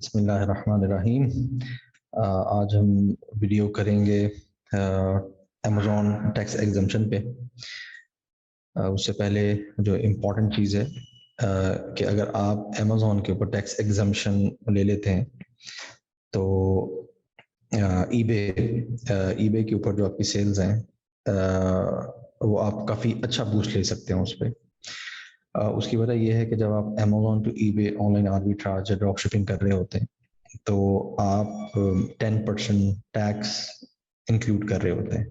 बिस्मिल्लाहिर्रहमानिर्रहीम। आज हम वीडियो करेंगे अमेज़ॉन टैक्स एग्जम्पशन पे। उससे पहले जो इम्पोर्टेंट चीज़ है कि अगर आप अमेज़ॉन के ऊपर टैक्स एग्जम्पशन ले लेते हैं तो ईबे के ऊपर जो आपकी सेल्स हैं वो आप काफ़ी अच्छा बूस्ट ले सकते हैं उस पर। उसकी वजह यह है कि जब आप Amazon to eBay online arbitrage या ड्रॉप शिपिंग कर रहे होते हैं तो आप 10% टैक्स इंक्लूड कर रहे होते हैं।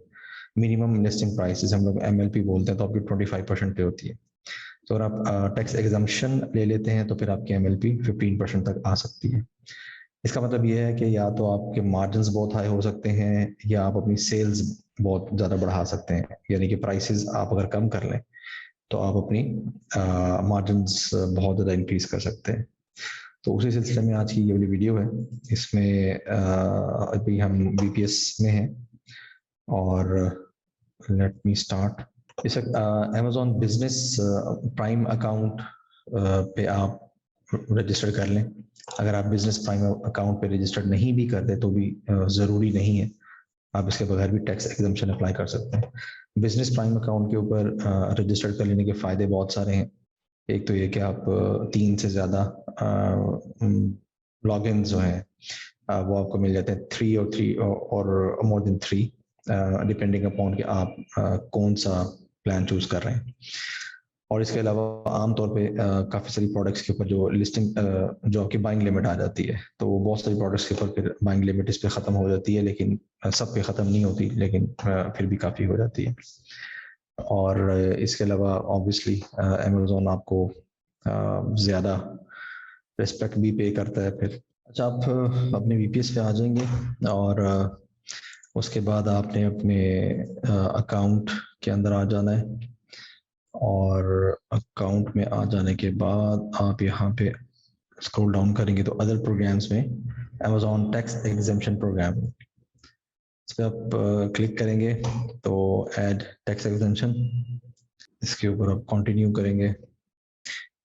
मिनिमम लिस्टिंग प्राइसेस हम लोग MLP बोलते हैं, तो आपकी 25% पे होती है। तो अगर आप टैक्स एग्जम्पशन ले लेते हैं तो फिर आपकी MLP 15% तक आ सकती है। इसका मतलब ये है कि या तो आपके मार्जिन्स बहुत हाई हो सकते हैं या आप अपनी सेल्स बहुत ज़्यादा बढ़ा सकते हैं, यानी कि प्राइसेस आप अगर कम कर लें तो आप अपनी मार्जिन्स बहुत ज़्यादा इंक्रीज कर सकते हैं। तो उसी सिलसिले में आज की ये वाली वीडियो है। इसमें अभी हम VPS में हैं और लेट मी स्टार्ट। इस अमेज़ॉन बिजनेस प्राइम अकाउंट पे आप रजिस्टर कर लें। अगर आप बिजनेस प्राइम अकाउंट पे रजिस्टर नहीं भी करते तो भी ज़रूरी नहीं है, आप इसके बगैर भी टैक्स एग्जम्पशन अप्लाई कर सकते हैं। बिजनेस प्राइम अकाउंट के ऊपर रजिस्टर कर लेने के फ़ायदे बहुत सारे हैं। एक तो ये कि आप 3 से ज़्यादा लॉगिन जो हैं वो आपको मिल जाते हैं, 3 और मोर देन 3 डिपेंडिंग अपॉन कि आप कौन सा प्लान चूज कर रहे हैं। और इसके अलावा आमतौर पे काफ़ी सारी प्रोडक्ट्स के ऊपर जो लिस्टिंग जो आपकी बाइंग लिमिट आ जाती है, तो बहुत सारी प्रोडक्ट्स के ऊपर फिर बाइंग लिमिट इस पर ख़त्म हो जाती है, लेकिन सब पे ख़त्म नहीं होती, लेकिन फिर भी काफ़ी हो जाती है। और इसके अलावा ऑब्वियसली अमेज़ॉन आपको ज़्यादा रिस्पेक्ट भी पे करता है फिर। अच्छा, आप अपने VPS पे आ जाएंगे और उसके बाद आपने अपने अकाउंट के अंदर आ जाना है और अकाउंट में आ जाने के बाद आप यहाँ पे स्क्रॉल डाउन करेंगे तो अदर प्रोग्राम्स में अमेज़ॉन टैक्स एग्जम्पशन प्रोग्राम, इस पर आप क्लिक करेंगे तो ऐड टैक्स एग्जम्पशन, इसके ऊपर आप कंटिन्यू करेंगे।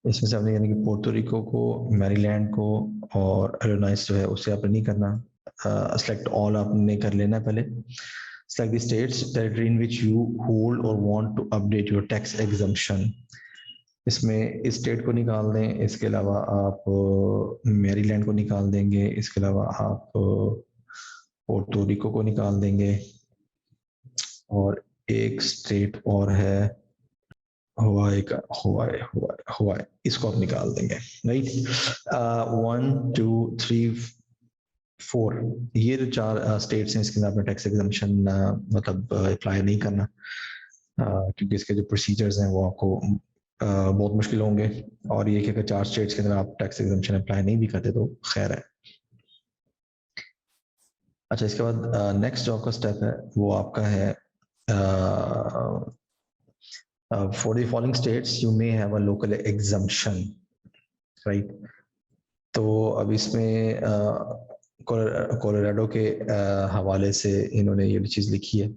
इसमें से आपने यानी कि पोर्टो रिको को, मैरीलैंड को और इलिनॉइस जो है उससे आपने नहीं करना। सेलेक्ट ऑल आपने कर लेना है पहले। Select the states territory in which you hold or want to update your tax exemption. इसमें इस स्टेट को निकाल दें, इसके अलावा आप मैरीलैंड को निकाल देंगे, इसके अलावा आप पोर्टो रिको को निकाल देंगे और एक स्टेट और है हवाई का, हवाई इसको आप निकाल देंगे। राइट, 1 2 3 4 ये जो 4 स्टेट्स हैं, इसके अंदर आपने टैक्स एग्जम्पशन मतलब अप्लाई नहीं करना, क्योंकि इसके जो प्रोसीजर्स हैं वो आपको बहुत मुश्किल होंगे। और ये कि अगर 4 स्टेट्स के अंदर आप टैक्स एग्जम्पशन अप्लाई नहीं भी करते तो खैर है। अच्छा, इसके बाद नेक्स्ट जो आपका स्टेप है वो आपका है for the following states you may have a local exemption, right? तो अब इसमें कोलोराडो के हवाले से इन्होंने ये चीज़ लिखी है,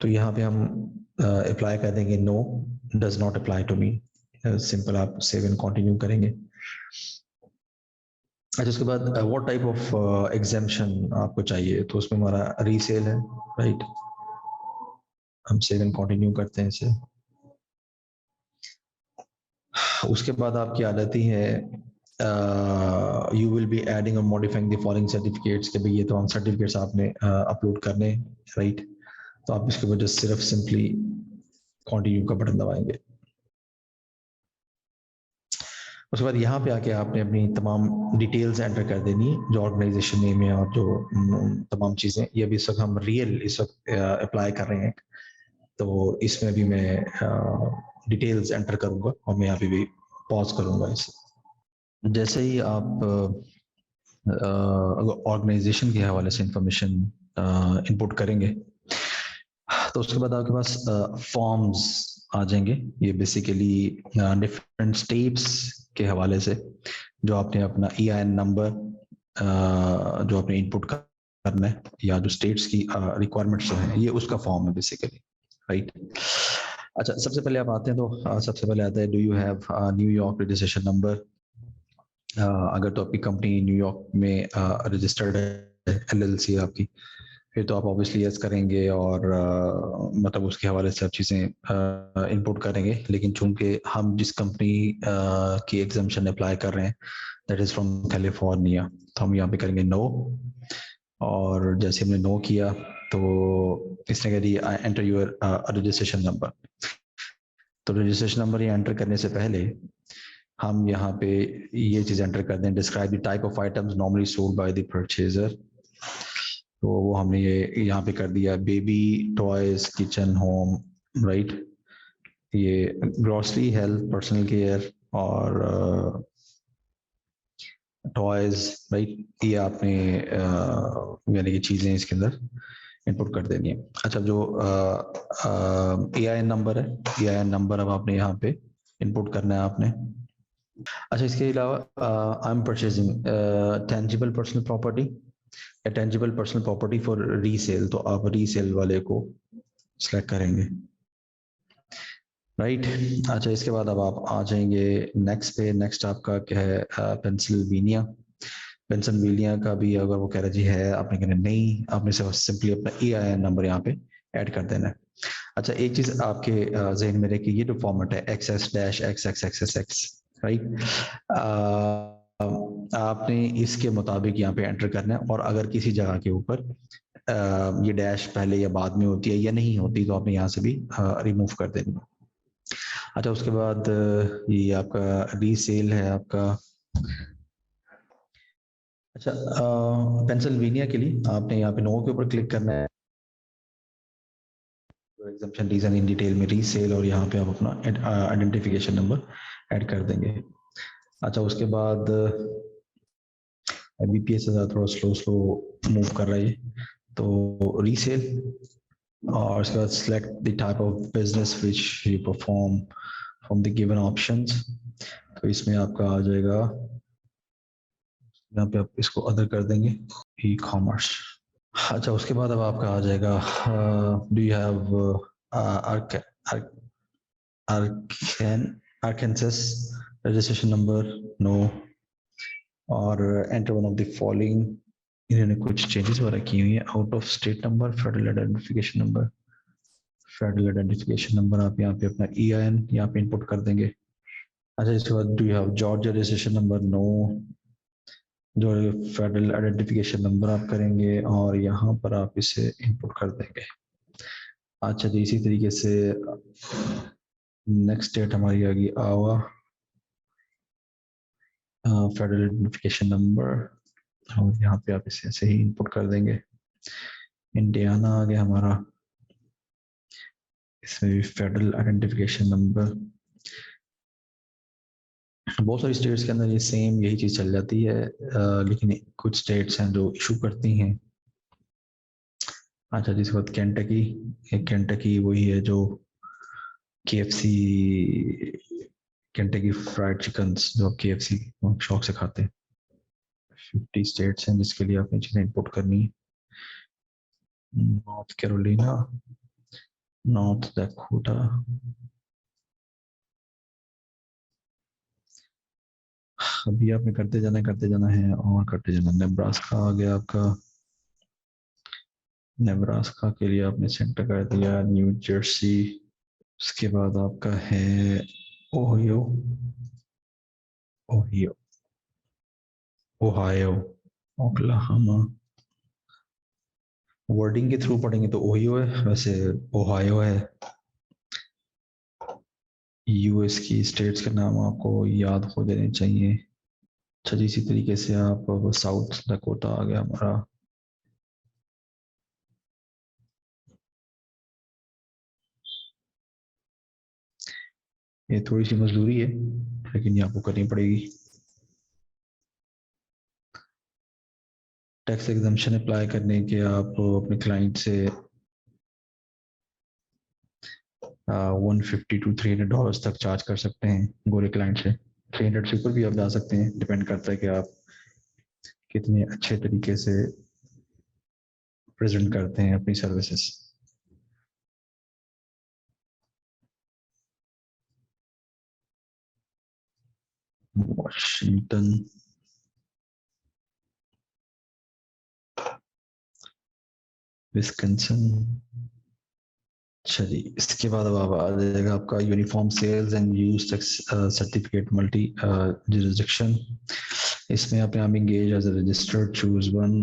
तो यहाँ पे हम अप्लाई कर देंगे no, does not apply to me. Simple आप सेव एंड कंटिन्यू करेंगे। अच्छा, उसके बाद व्हाट टाइप ऑफ एग्जेम्पशन आपको चाहिए, तो उसमें हमारा रीसेल है, राइट। हम सेव एंड कंटिन्यू करते हैं इसे। उसके बाद आपकी आ जाती है यू विल बी एडिंग और मॉडिफाइंग द फॉलोइंग सर्टिफिकेट्स, के भाई ये तो हम सर्टिफिकेट्स आपने अपलोड करने, राइट। तो आप इसके वजह सिर्फ सिंपली कंटिन्यू का बटन दबाएंगे। उसके बाद यहाँ पे आके आपने अपनी तमाम डिटेल्स एंटर कर देनी है, जो ऑर्गेनाइजेशन नेम है और जो तमाम चीज़ें। ये अभी इस वक्त हम रियल इस वक्त अप्लाई कर रहे हैं, तो इसमें भी मैं डिटेल्स एंटर करूँगा और मैं यहाँ पे भी पॉज करूँगा इसे। जैसे ही आप ऑर्गेनाइजेशन के हवाले से इंफॉर्मेशन इनपुट करेंगे तो उसके बाद आपके पास फॉर्म्स आ जाएंगे। ये बेसिकली डिफरेंट स्टेट्स के हवाले से जो आपने अपना EIN नंबर जो आपने इनपुट करना है या जो स्टेट्स की रिक्वायरमेंट्स हैं, ये उसका फॉर्म है बेसिकली, राइट। अच्छा, सबसे पहले आप आते हैं तो सबसे पहले आता है do you have New York registration number. अगर तो आपकी कंपनी न्यूयॉर्क में रजिस्टर्ड है, एलएलसी है आपकी, फिर तो आप ऑब्वियसली यस करेंगे और मतलब उसके हवाले से आप चीज़ें इनपुट करेंगे। लेकिन चूंकि हम जिस कंपनी की एग्जाम्पशन अप्लाई कर रहे हैं दैट इज़ फ्रॉम कैलिफोर्निया, तो हम यहाँ पे करेंगे नो। और जैसे हमने नो किया तो इसने कह दिया एंटर यूर रजिस्ट्रेशन नंबर। तो रजिस्ट्रेशन नंबर ये एंटर करने से पहले हम यहाँ पे ये चीज़ एंटर कर दें, describe the type of items normally sold by the purchaser. तो वो हमने ये यहाँ पे कर दिया, baby toys kitchen home, right. ये ग्रोसरी हेल्थ पर्सनल केयर और टॉयज, राइट। ये आपने यानी कि चीज़ें इसके अंदर इनपुट कर देनी है। अच्छा, जो AIN नंबर है, AIN नंबर अब आपने यहाँ पे इनपुट करना है आपने। अच्छा, इसके अलावा I am purchasing tangible personal property, tangible personal property for resale, तो आप रीसेल वाले को सिलेक्ट करेंगे, राइट। अच्छा, इसके बाद अब आप आ जाएंगे नेक्स्ट पे। नेक्स्ट आपका क्या है, पेंसिल्वेनिया। पेंसिल्वेनिया का भी अगर वो कह रहा जी है, आपने कहना नहीं, आपने सिर्फ सिंपली अपना AIN नंबर यहाँ पे ऐड कर देना है। अच्छा, एक चीज आपके जहन में रहे कि ये जो फॉर्मेट है XS-XXXXX, राइट, आपने इसके मुताबिक यहाँ पे एंटर करना है। और अगर किसी जगह के ऊपर ये डैश पहले या बाद में होती है या नहीं होती तो आपने यहाँ से भी रिमूव कर देनी है। अच्छा, उसके बाद ये आपका रीसेल है आपका। अच्छा, पेंसिल्वेनिया के लिए आपने यहाँ पे नो के ऊपर क्लिक करना है, एग्जाम्पशन रीजन इन डिटेल में रीसेल, और यहाँ पे आप अपना आइडेंटिफिकेशन नंबर ऐड कर देंगे। अच्छा, उसके बाद BPS से थोड़ा स्लो स्लो मूव कर रहा है, तो रीसेल, और उसके बाद select the type of business which you perform from the given options. तो इसमें आपका आ जाएगा, यहाँ पे आप इसको अदर कर देंगे, ई कॉमर्स। अच्छा, उसके बाद अब आपका आ जाएगा, do you have Arkansas registration number? No. और enter one of the following, इन्होंने कुछ चेंजेस वगैरह की हुई है। Out of state number, federal identification number, federal identification number आप यहाँ पे अपना EIN यहाँ पे इनपुट कर देंगे। अच्छा, इसके बाद do you have Georgia registration number? No. जो फेडरल आइडेंटिफिकेशन नंबर आप करेंगे और यहाँ पर आप इसे इनपुट कर देंगे। अच्छा जी, इसी तरीके से नेक्स्ट डेट हमारी आ गई आवा, फेडरल आइडेंटिफिकेशन नंबर, और यहाँ पे आप इसे ऐसे ही इनपुट कर देंगे। इंडियाना आ गया हमारा, इसमें भी फेडरल आइडेंटिफिकेशन नंबर। बहुत सारी स्टेट्स के अंदर ये सेम यही चीज चल जाती है, लेकिन कुछ स्टेट्स हैं जो इशू करती हैं। अच्छा, जिसके बाद केंटकी, केंटकी वही है जो KFC, केंटकी फ्राइड चिकन जो आप KFC शौक से खाते हैं। 50 स्टेट्स हैं जिसके लिए आपने चीजें इनपुट करनी है। नॉर्थ कैरोलिना, नॉर्थ डकोटा, अभी आपने करते जाना है और करते जाना। नेब्रास्का आ गया आपका, नेब्रास्का के लिए आपने सेंटर कर दिया न्यू जर्सी। उसके बाद आपका है Ohio, Ohio, Ohio, Oklahoma. Wording के थ्रू पढ़ेंगे तो ओहियो है, वैसे ओहायो है। US की स्टेट्स के नाम आपको याद हो देने चाहिए। अच्छा जी, इसी तरीके से आप साउथ डकोटा आ गया हमारा। ये थोड़ी सी मजदूरी है लेकिन ये आपको करनी पड़ेगी। टैक्स एग्जम्पशन अप्लाई करने के आप अपने क्लाइंट से 150 to 300 डॉलर्स तक चार्ज कर सकते हैं गोरे क्लाइंट से। 300 से ऊपर भी आप जा सकते हैं, डिपेंड करता है कि आप कितने अच्छे तरीके से प्रेजेंट करते हैं अपनी सर्विसेज। वाशिंगटन, विस्कंसिन। अच्छा जी, इसके बाद अब आ जाएगा आपका uniform sales and use tax certificate multi jurisdiction. इसमें आप यहाँ engage as a registered choose one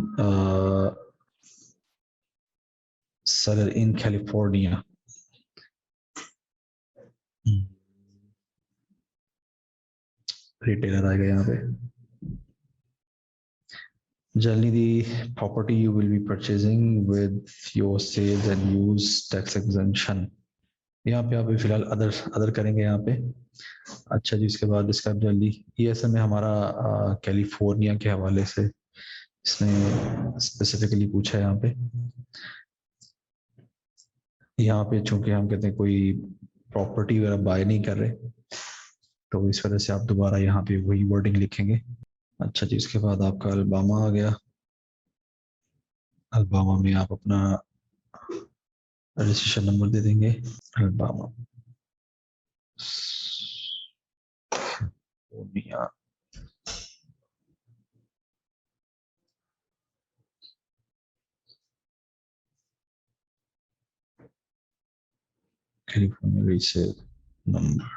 seller in California। Retailer आएगा यहाँ पे। Generally, the property you will be purchasing with your sales and use tax exemption। यहाँ पे आप फिलहाल अदर करेंगे यहाँ पे। अच्छा जी, इसके बाद इसका जल्दी ये असल में हमारा कैलिफोर्निया के हवाले से इसने स्पेसिफिकली पूछा है यहाँ पे। यहाँ पे चूंकि हम कहते हैं कोई प्रॉपर्टी वगैरह बाय नहीं कर रहे, तो इस वजह से आप दोबारा यहाँ पे वही वर्डिंग लिखेंगे। अच्छा जी, इसके बाद आपका अल्बामा आ गया। अल्बामा में आप अपना रजिस्ट्रेशन नंबर दे देंगे। Alabama California resale number.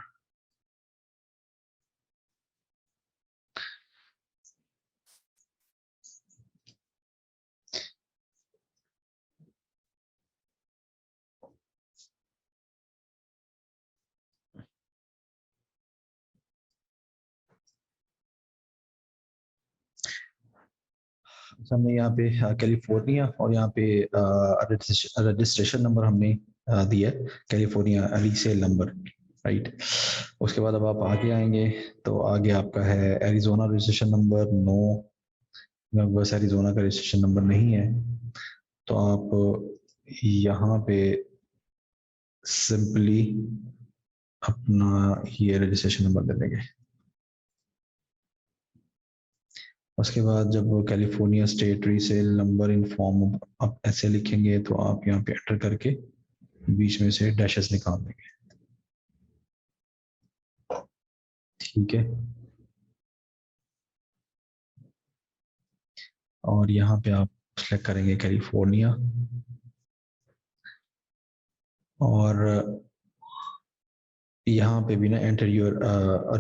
हमने यहाँ पे कैलिफोर्निया और यहाँ पे रजिस्ट्रेशन नंबर हमने दिया कैलिफोर्निया रीसेल नंबर, राइट। उसके बाद अब आप आगे आएंगे तो आगे आपका है एरिजोना रजिस्ट्रेशन नंबर। नो, बस एरिजोना का रजिस्ट्रेशन नंबर नहीं है, तो आप यहाँ पे सिंपली अपना ये रजिस्ट्रेशन नंबर दे देंगे। उसके बाद जब California state resale number in form आप ऐसे लिखेंगे तो आप यहाँ पे एंटर करके बीच में से डैशेस निकाल देंगे, ठीक है। और यहाँ पे आप सेलेक्ट करेंगे कैलिफोर्निया और यहाँ पे भी ना एंटर योर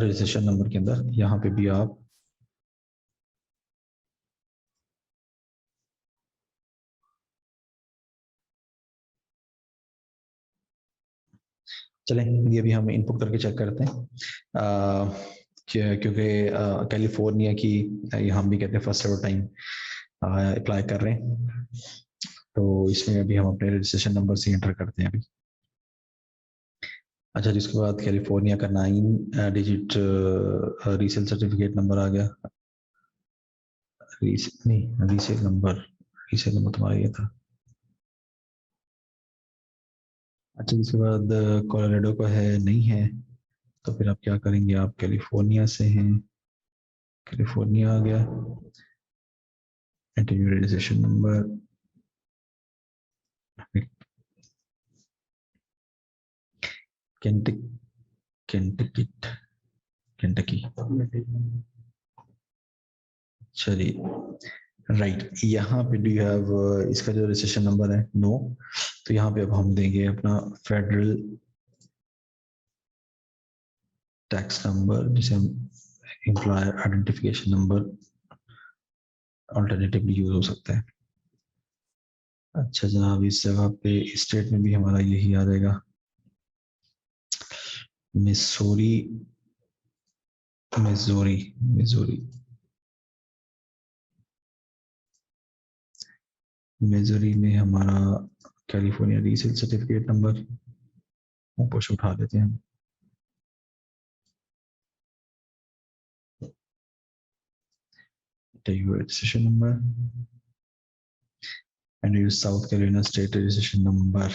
रजिस्ट्रेशन नंबर के अंदर यहाँ पे भी आप चलें, ये भी हम इनपुट करके चेक करते हैं क्योंकि कैलिफोर्निया की हम भी कहते हैं फर्स्ट एवर टाइम अप्लाई कर रहे हैं, तो इसमें अभी हम अपने रजिस्ट्रेशन नंबर से एंटर करते हैं अभी। अच्छा, जिसके बाद कैलिफोर्निया का 9 डिजिट रीसेल सर्टिफिकेट नंबर आ गया। रीसेल नंबर तुम्हारा ये था। अच्छा, जिसके बाद कोलोराडो का है नहीं है, तो फिर आप क्या करेंगे, आप कैलिफोर्निया से हैं, कैलिफोर्निया आ गया, एंटर रजिस्ट्रेशन नंबर, केंटकी। चलिए, राइट, यहाँ पे डू यू हैव इसका जो रजिस्ट्रेशन नंबर है, नो, तो यहाँ पे अब हम देंगे अपना फेडरल टैक्स नंबर जिसे हम employer identification number alternatively use हो सकता है। अच्छा जनाब, इस जगह पे स्टेट में भी हमारा यही आ जाएगा, मिसूरी, मिजोरी, मिजोरी, मिजोरी में हमारा कैलिफोर्निया रीसेल सर्टिफिकेट नंबर ऊपर से उठा लेते हैं। registration number and use South Carolina state registration number।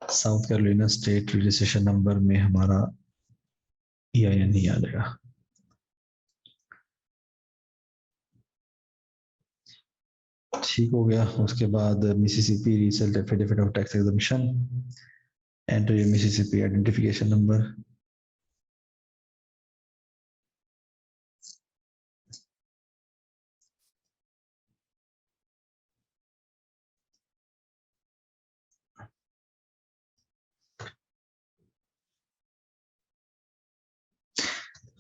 South Carolina state registration number में हमारा EIN नहीं आ जाएगा। ठीक हो गया। उसके बाद Mississippi resale affidavit of tax exemption, enter your Mississippi identification number.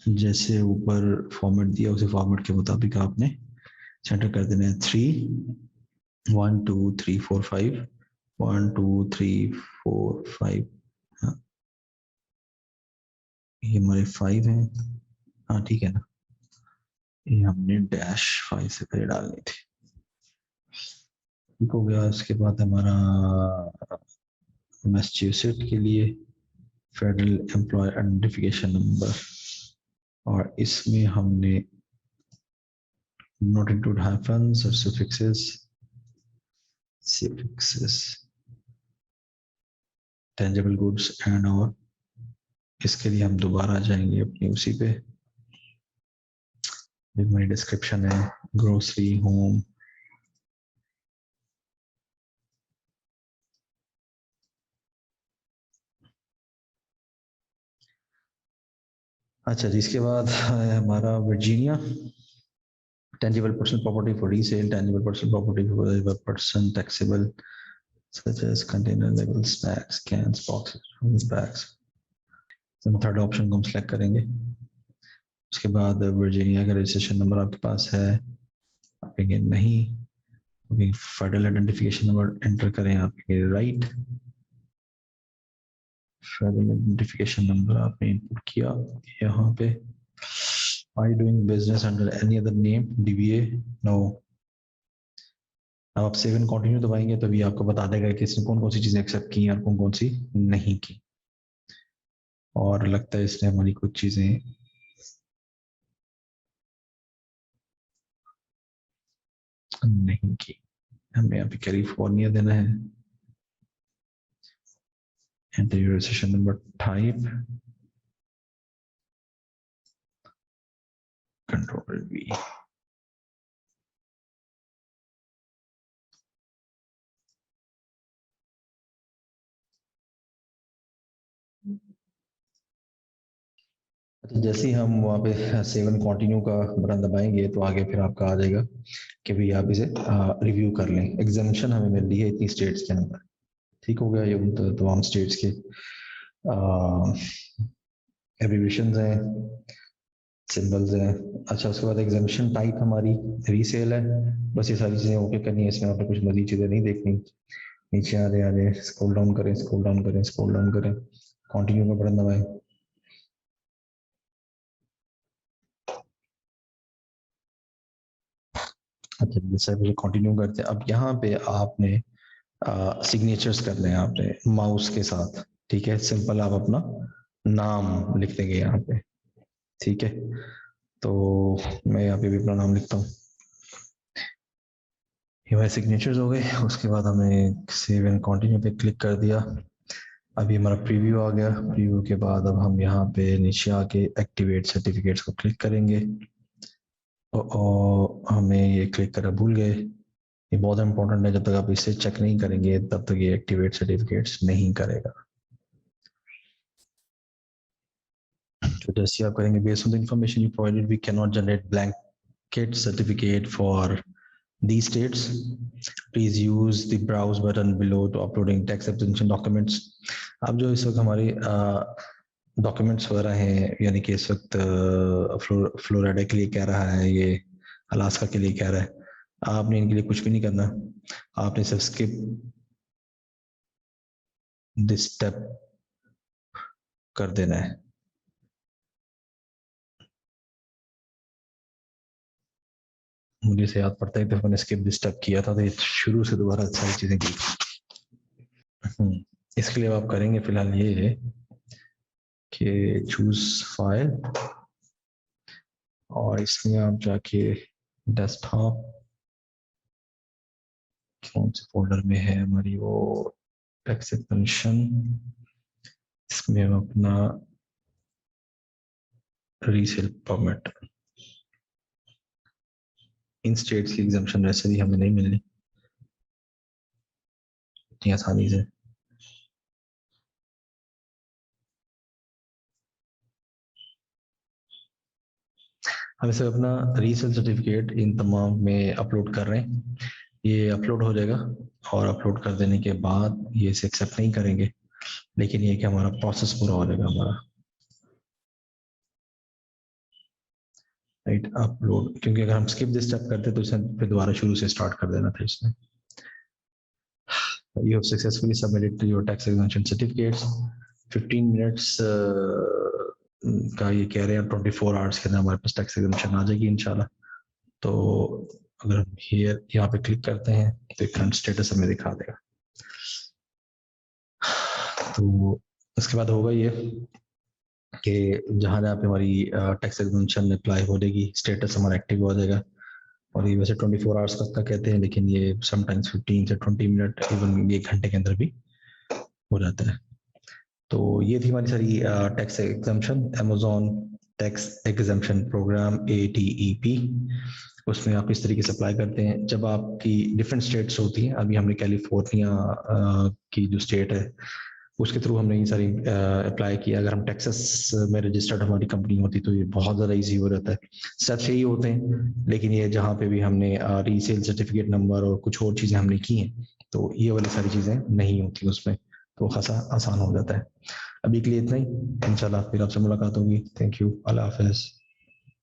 जैसे ऊपर फॉर्मेट दिया उसी फॉर्मेट के मुताबिक आपने सेंटर कर देना है। 1 2 3 4 5 1 2 3 4 5। हाँ, ये हमारे 5 हैं। हाँ ठीक है ना, ये हमने -5 से पहले डालनी थी। ठीक हो गया। इसके बाद हमारा मैसेच्यूसेट्स के लिए फेडरल एम्प्लॉय आइडेंटिफिकेशन नंबर, और इसमें हमने not include hyphens or suffixes, tangible goods and और इसके लिए हम दोबारा जाएंगे अपनी उसी पे, हमारी डिस्क्रिप्शन है ग्रोसरी होम। अच्छा जी, इसके बाद हमारा Virginia, tangible personal property for resale, tangible personal property for the person, taxable such as container labels, bags, cans, boxes, bags। तो थर्ड ऑप्शन को हम सेलेक्ट करेंगे। उसके बाद वर्जीनिया का रजिस्ट्रेशन नंबर आपके पास है, आप कहेंगे नहीं। फेडरल आइडेंटिफिकेशन नंबर एंटर करें, आप कहेंगे राइट। फेडरल आइडेंटिफिकेशन नंबर आपने इनपुट किया यहाँ पे। Are you doing business under any other name? DBA? No. अब आप सेव एंड कंटिन्यू दबाएंगे तभी आपको बता देगा कि इसने कौन कौन सी चीजें एक्सेप्ट की और कौन कौन सी नहीं की। और लगता है इसने हमारी कुछ चीजें नहीं की। हमें यहाँ पे कैलिफोर्निया देना है, enter your registration number type, control V। अच्छा, जैसे ही हम वहाँ पे सेव एंड कंटिन्यू का बटन दबाएंगे तो आगे फिर आपका आ जाएगा कि भाई आप इसे रिव्यू कर लें। एग्जामिशन हमें मिल रही है इतनी स्टेट्स के अंदर। ठीक हो गया, ये तमाम स्टेट्स के एब्रीविएशंस हैं, सिंबल्स हैं। अच्छा, उसके बाद एग्जामिशन टाइप हमारी रीसेल है। बस ये सारी चीज़ें ओके करनी है, इसमें आपको कुछ मजीद चीज़ें नहीं देखनी। नीचे आ जाए, स्क्रॉल डाउन करें, स्क्रॉल डाउन करें, स्क्रॉल डाउन करें, कंटिन्यू का बटन दबाएं। अच्छा, जैसे मुझे कंटिन्यू करते हैं। अब यहाँ पे आपने सिग्नेचर्स करने हैं आपने माउस के साथ। ठीक है, सिंपल आप अपना नाम लिख देंगे यहाँ पे। ठीक है, तो मैं यहाँ पे भी अपना नाम लिखता हूँ। ये हमारे सिग्नेचर्स हो गए। उसके बाद हमें सेव एंड कंटिन्यू पे क्लिक कर दिया। अभी हमारा प्रीव्यू आ गया। प्रीव्यू के बाद अब हम यहाँ पे नीचे आके एक्टिवेट सर्टिफिकेट्स को क्लिक करेंगे। और हमें ये क्लिक करा भूल गए। ये बहुत इंपॉर्टेंट है, जब तक आप इसे चेक नहीं करेंगे तब तक ये एक्टिवेट सर्टिफिकेट्स नहीं करेगा। तो जैसे आप करेंगे, based on the information you provided we can not generate blanket certificate for these states. Please use the browse button below to uploading tax exemption documents। अब जो इस वक्त हमारे डॉक्यूमेंट्स वगैरह हैं, यानी कि इस वक्त फ्लोरिडा के लिए कह रहा है, ये अलास्का के लिए कह रहा है, आपने इनके लिए कुछ भी नहीं करना। आपने सिर्फ स्किप दिस स्टेप कर देना है। मुझे से याद पड़ता है कि मैंने स्किप दिस स्टेप किया था, तो ये शुरू से दोबारा सारी चीजें की। इसके लिए आप करेंगे फिलहाल ये है कि चूज फाइल, और इसमें आप जाके डेस्कटॉप कौन से फोल्डर में है हमारी वो टैक्स एग्जम्पशन, इसमें हम अपना रीसेल परमिट, इन स्टेट्स की एग्जम्पशन वैसे भी हमें नहीं मिलनी। इतनी आसानी से। हम इसे अपना रीसेल सर्टिफिकेट इन तमाम में अपलोड कर रहे हैं। ये अपलोड हो जाएगा और अपलोड कर देने के बाद ये इसे एक्सेप्ट नहीं करेंगे, लेकिन ये कि हमारा प्रोसेस पूरा हो जाएगा हमारा, राइट। अपलोड, क्योंकि अगर हम स्किप दिस स्टेप करते तो इसे फिर दोबारा शुरू से स्टार्ट कर देना था इसमें। You have successfully submitted to your tax exemption certificates. 15 minutes का ये कह रहे हैं, 24 आवर्स के अंदर हमारे पास टैक्स एग्जेम्पशन आ जाएगी इंशाल्लाह। तो अगर हम हियर यहाँ पे क्लिक करते हैं तो करंट स्टेटस हमें दिखा देगा। तो उसके बाद होगा ये कि जहाँ जहाँ पे हमारी टैक्स एग्जेम्पशन अप्लाई हो जाएगी, स्टेटस हमारा एक्टिव हो जाएगा। और ये वैसे 24 आवर्स का कहते हैं, लेकिन ये समटाइम्स 15 से 20 मिनट, इवन 1 घंटे के अंदर भी हो जाता है। तो ये थी हमारी सारी tax exemption, Amazon tax exemption program ATEP। उसमें आप इस तरीके से अप्लाई करते हैं। जब आपकी डिफरेंट स्टेट्स होती हैं, अभी हमने कैलिफोर्निया की जो स्टेट है उसके थ्रू हमने ये सारी अप्लाई किया। अगर हम टेक्सास में रजिस्टर्ड हमारी कंपनी होती तो ये बहुत ज़्यादा इजी हो जाता है। स्टेप्स यही होते हैं, लेकिन ये जहाँ पे भी हमने रीसेल सर्टिफिकेट नंबर और कुछ और चीज़ें हमने की हैं, तो ये वाली सारी चीज़ें नहीं होती उसमें, तो खासा आसान हो जाता है। अभी के लिए इतना ही, इंशाल्लाह फिर आपसे मुलाकात होगी। थैंक यू, अल्लाह हाफिज़।